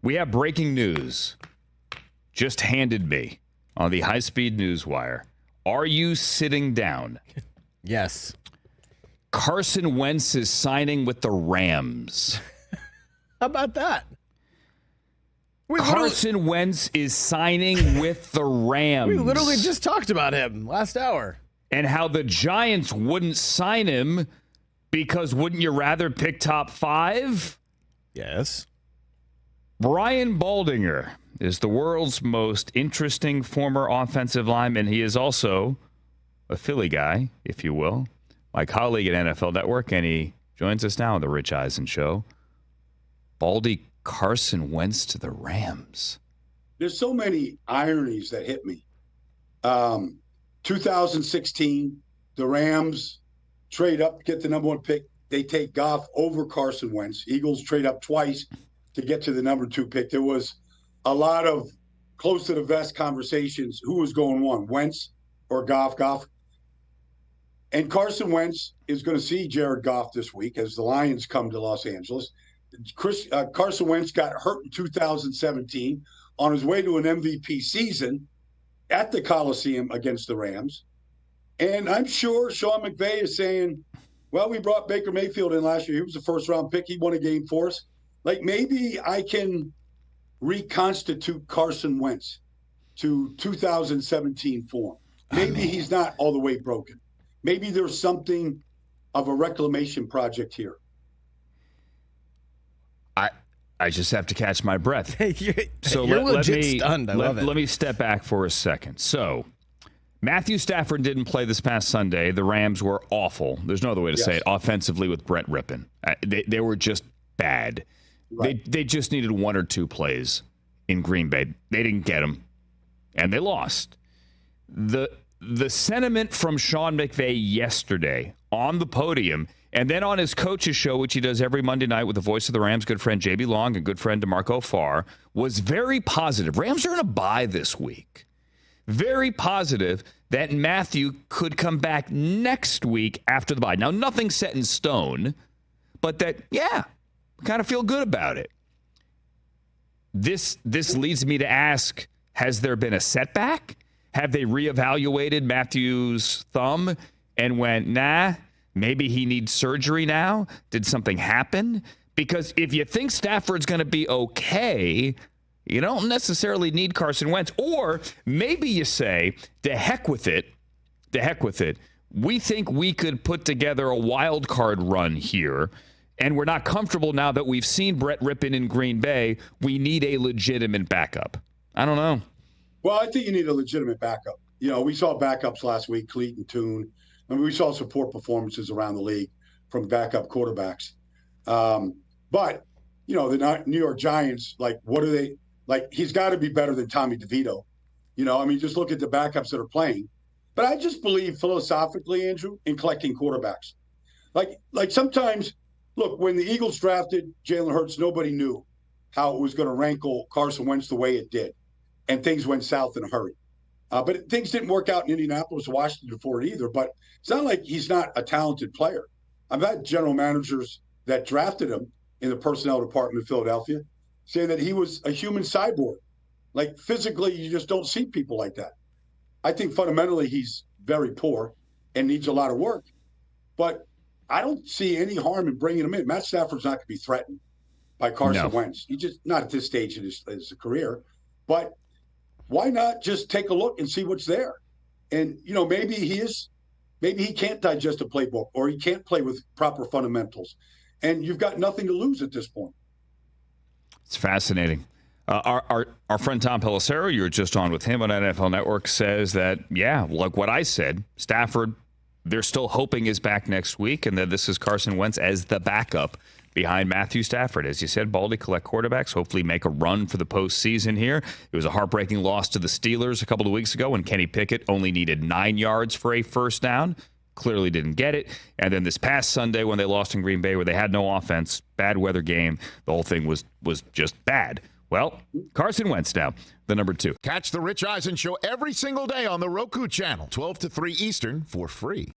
We have breaking news just handed me on the high-speed news wire. Are you sitting down? Yes. Carson Wentz is signing with the Rams. How about that? Carson Wentz is signing with the Rams. We literally just talked about him last hour. And how the Giants wouldn't sign him because wouldn't you rather pick top 5? Yes. Brian Baldinger is the world's most interesting former offensive lineman. He is also a Philly guy, if you will, my colleague at NFL Network, and he joins us now on the Rich Eisen Show. Baldy, Carson Wentz to the Rams. There's so many ironies that hit me. 2016, the Rams trade up, get the number 1 pick. They take Goff over Carson Wentz. Eagles trade up twice to get to the number 2 pick. There was a lot of close to the vest conversations. Who was going 1, Wentz or Goff? Goff. And Carson Wentz is going to see Jared Goff this week as the Lions come to Los Angeles. Carson Wentz got hurt in 2017 on his way to an MVP season at the Coliseum against the Rams. And I'm sure Sean McVay is saying, well, we brought Baker Mayfield in last year. He was a first-round pick. He won a game for us. Like, maybe I can reconstitute Carson Wentz to 2017 form. Maybe he's not all the way broken. Maybe there's something of a reclamation project here. I just have to catch my breath. So you're legit stunned. I love it. Let me step back for a second. So Matthew Stafford didn't play this past Sunday. The Rams were awful. There's no other way to say it. Offensively with Brett Rippon. They were just bad. Right. They just needed 1 or 2 plays in Green Bay. They didn't get them, and they lost. The sentiment from Sean McVay yesterday on the podium and then on his coach's show, which he does every Monday night with the voice of the Rams, good friend J.B. Long and good friend DeMarco Farr, was very positive. Rams are in a bye this week. Very positive that Matthew could come back next week after the bye. Now, nothing's set in stone, but that, kind of feel good about it. This leads me to ask, has there been a setback? Have they reevaluated Matthew's thumb and went, nah, maybe he needs surgery now? Did something happen? Because if you think Stafford's going to be okay, you don't necessarily need Carson Wentz. Or maybe you say, to heck with it. We think we could put together a wild card run here, and we're not comfortable now that we've seen Brett Rippon in Green Bay. We need a legitimate backup. I don't know. Well, I think you need a legitimate backup. You know, we saw backups last week, Cleat and Toon. I mean, we saw support performances around the league from backup quarterbacks. But, you know, the New York Giants, like, what are they – like, he's got to be better than Tommy DeVito. You know, I mean, just look at the backups that are playing. But I just believe philosophically, Andrew, in collecting quarterbacks. Like sometimes, look, when the Eagles drafted Jalen Hurts, nobody knew how it was going to rankle Carson Wentz the way it did. And things went south in a hurry. But things didn't work out in Indianapolis, Washington for it either. But it's not like he's not a talented player. I've had general managers that drafted him in the personnel department of Philadelphia say that he was a human cyborg. Like, physically, you just don't see people like that. I think fundamentally he's very poor and needs a lot of work. But I don't see any harm in bringing him in. Matt Stafford's not going to be threatened by Carson Wentz. He just not at this stage in his career. But why not just take a look and see what's there? And, you know, maybe he can't digest a playbook, or he can't play with proper fundamentals. And you've got nothing to lose at this point. It's fascinating. Our friend Tom Pelissero, you were just on with him on NFL Network, says that, like what I said, Stafford, they're still hoping is back next week, and that this is Carson Wentz as the backup behind Matthew Stafford. As you said, Baldy, collect quarterbacks, hopefully make a run for the postseason here. It was a heartbreaking loss to the Steelers a couple of weeks ago when Kenny Pickett only needed 9 yards for a first down. Clearly didn't get it. And then this past Sunday when they lost in Green Bay where they had no offense, bad weather game, the whole thing was just bad. Well, Carson Wentz now, the number 2. Catch the Rich Eisen Show every single day on the Roku channel, 12 to 3 Eastern, for free.